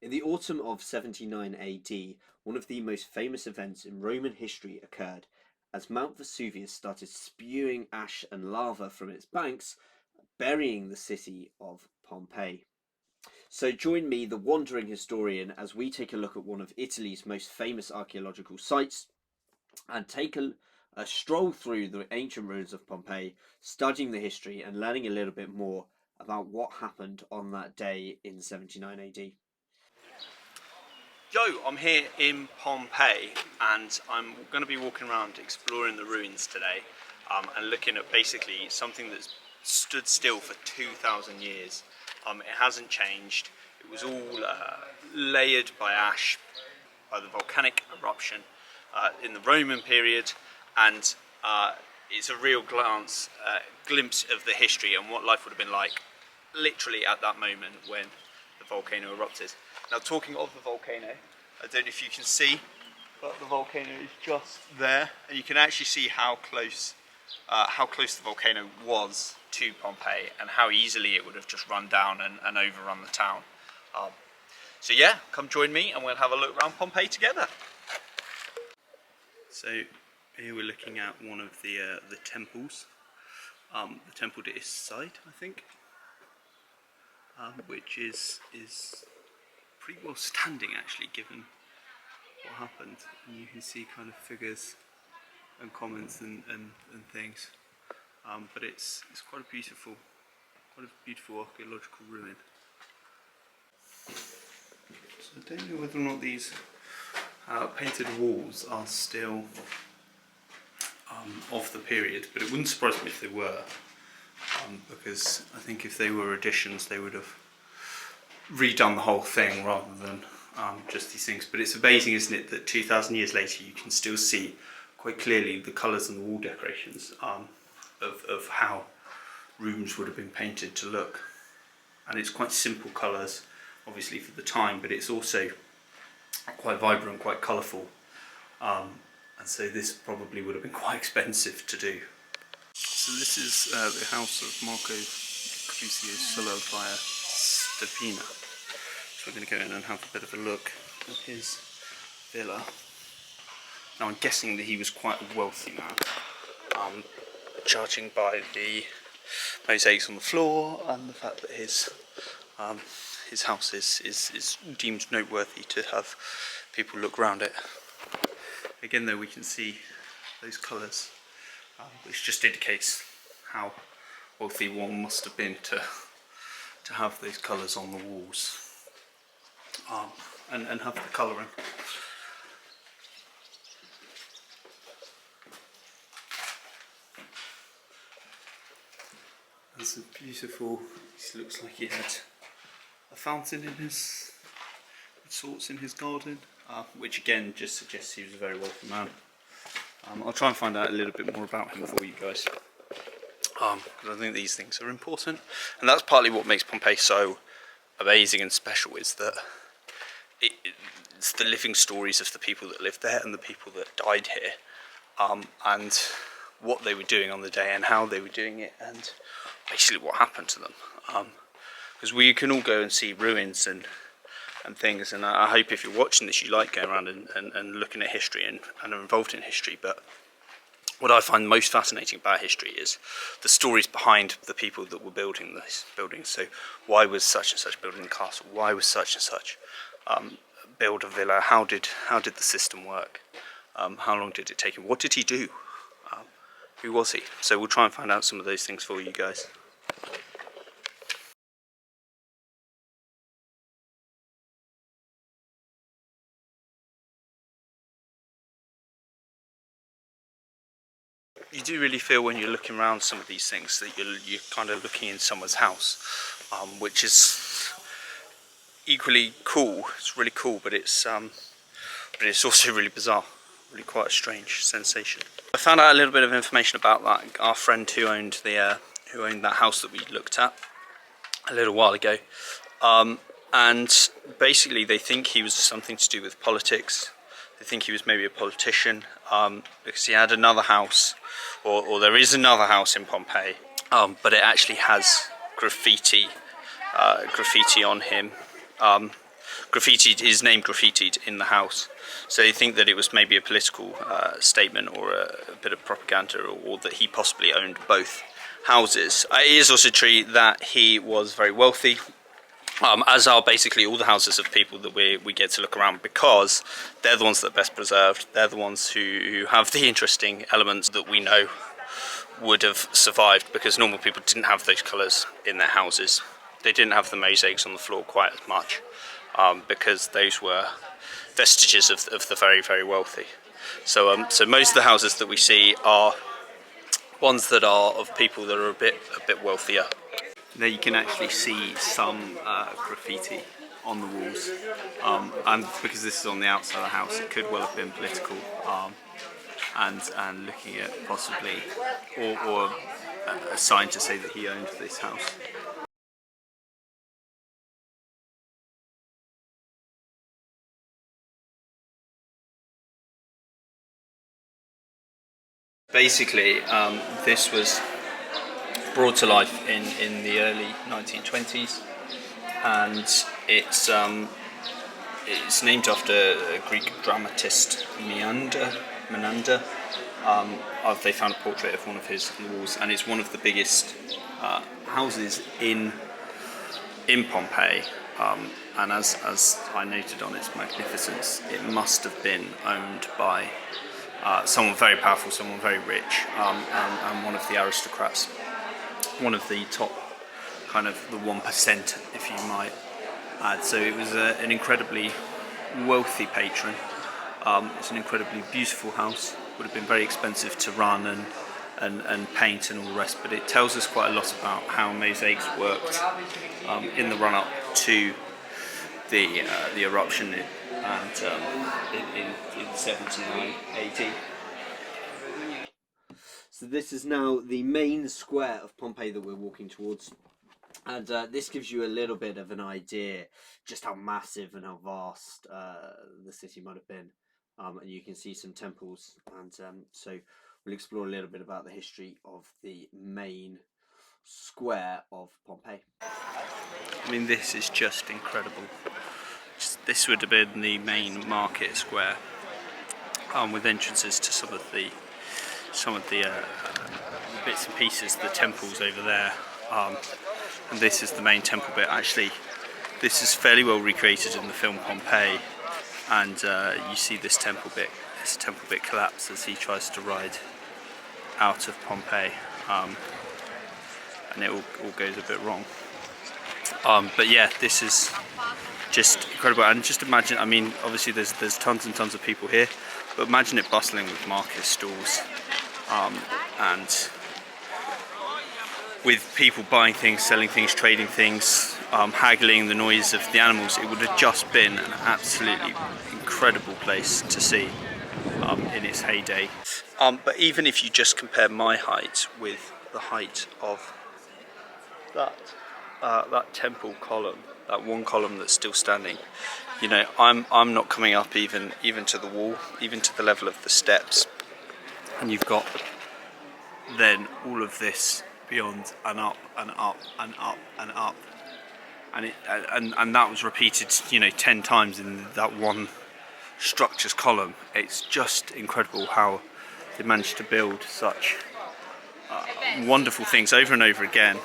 In the autumn of 79 AD, one of the most famous events in Roman history occurred as Mount Vesuvius started spewing ash and lava from its banks, burying the city of Pompeii. So join me, the wandering historian, as we take a look at one of Italy's most famous archaeological sites and take a stroll through the ancient ruins of Pompeii, studying the history and learning a little bit more about what happened on that day in 79 AD. Yo, I'm here in Pompeii and I'm going to be walking around exploring the ruins today and looking at basically something that's stood still for 2,000 years. It hasn't changed. It was all layered by ash, by the volcanic eruption in the Roman period, and it's a real glimpse of the history and what life would have been like literally at that moment when the volcano erupted. Now, talking of the volcano, I don't know if you can see, but the volcano is just there, and you can actually see how close the volcano was to Pompeii, and how easily it would have just run down and overrun the town. So yeah, come join me, and we'll have a look around Pompeii together. So here we're looking at one of the temples, the temple to Side, I think, which is pretty well standing actually, given what happened. And you can see kind of figures and comments and things, but it's quite a beautiful archaeological ruin. So I don't know whether or not these painted walls are still of the period, but it wouldn't surprise me if they were, because I think if they were additions they would have redone the whole thing rather than just these things. But it's amazing, isn't it, that 2,000 years later you can still see quite clearly the colours and the wall decorations of how rooms would have been painted to look. And it's quite simple colours, obviously for the time, but it's also quite vibrant, quite colourful. And so this probably would have been quite expensive to do. So this is the house of Marco Crucio Sulla via Stepina. So we're going to go in and have a bit of a look at his villa. Now I'm guessing that he was quite a wealthy man, judging by the mosaics on the floor and the fact that his house is deemed noteworthy to have people look around it. Again though, we can see those colours, which just indicates how wealthy one must have been to have those colours on the walls, and have the colouring. There's a beautiful, it looks like he had a fountain in his sorts in his garden, which again just suggests he was a very wealthy man. I'll try and find out a little bit more about him for you guys, because I think these things are important, and that's partly what makes Pompeii so amazing and special, is that it's the living stories of the people that lived there and the people that died here, and what they were doing on the day and how they were doing it, and basically what happened to them. Because we can all go and see ruins and things, and I hope if you're watching this you like going around and looking at history and are involved in history. But what I find most fascinating about history is the stories behind the people that were building these buildings. So why was such and such building a castle? Why was such and such build a villa? How did the system work? How long did it take him? What did he do? Who was he? So we'll try and find out some of those things for you guys. You do really feel when you're looking around some of these things that you're kind of looking in someone's house, which is equally cool. It's really cool, but it's also really bizarre, really quite a strange sensation. I found out a little bit of information about that. Our friend who owned that house that we looked at a little while ago, and basically they think he was something to do with politics. They think he was maybe a politician, because he had another house, or there is another house in Pompeii, but it actually has graffiti on him, his name graffitied in the house. So they think that it was maybe a political statement or a bit of propaganda, or that he possibly owned both houses. It is also true that he was very wealthy, as are basically all the houses of people that we get to look around, because they're the ones that are best preserved. They're the ones who have the interesting elements that we know would have survived, because normal people didn't have those colours in their houses. They didn't have the mosaics on the floor quite as much, because those were vestiges of the very, very wealthy. So most of the houses that we see are ones that are of people that are a bit wealthier. There you can actually see some graffiti on the walls, and because this is on the outside of the house, it could well have been political, and looking at possibly or a sign to say that he owned this house. Basically, this was brought to life in the early 1920s, and it's named after a Greek dramatist, Menander. They found a portrait of one of his on the walls, and it's one of the biggest houses in Pompeii. And as I noted on its magnificence, it must have been owned by someone very powerful, someone very rich, and one of the aristocrats, one of the top, kind of the 1%, if you might add. So it was an incredibly wealthy patron. It's an incredibly beautiful house. Would have been very expensive to run and paint and all the rest, but it tells us quite a lot about how mosaics worked in the run-up to the eruption in 79 AD. So this is now the main square of Pompeii that we're walking towards, and this gives you a little bit of an idea just how massive and how vast the city might have been, and you can see some temples, and so we'll explore a little bit about the history of the main square of Pompeii. I mean, this is just incredible. This would have been the main market square, with entrances to some of the bits and pieces, the temples over there, and this is the main temple bit. Actually, this is fairly well recreated in the film Pompeii, and you see this temple bit collapse as he tries to ride out of Pompeii, and it all goes a bit wrong. But yeah, this is just incredible. And just imagine, I mean, obviously there's tons and tons of people here, but imagine it bustling with market stalls, and with people buying things, selling things, trading things, haggling, the noise of the animals. It would have just been an absolutely incredible place to see in its heyday. But even if you just compare my height with the height of that temple column, that one column that's still standing, you know, I'm not coming up even to the wall, even to the level of the steps, and you've got then all of this beyond and up and up and up and up, and that was repeated, you know, 10 times in that one structure's column. It's just incredible how they managed to build such wonderful things over and over again,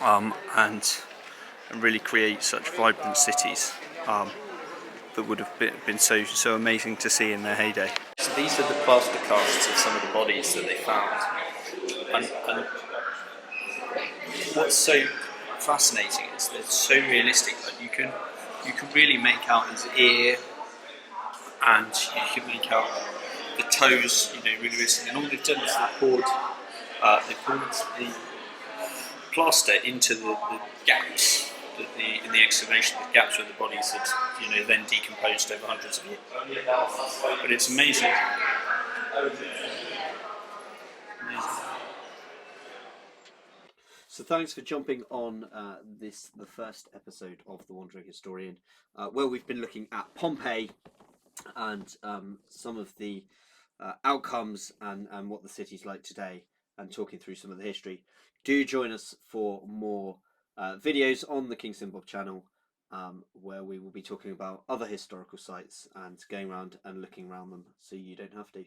and really create such vibrant cities that would have been so amazing to see in their heyday. So these are the plaster casts of some of the bodies that they found, and what's so fascinating is they're so realistic that you can really make out his ear, and you can make out the toes, you know, really realistic. And all they've done is they poured the plaster into the gaps in the excavation, the gaps where the bodies had, you know, then decomposed over hundreds of years. But it's amazing. So thanks for jumping on the first episode of The Wandering Historian, where we've been looking at Pompeii and some of the outcomes and what the city's like today, and talking through some of the history. Do join us for more videos on the KingSimBob channel, where we will be talking about other historical sites and going around and looking around them so you don't have to.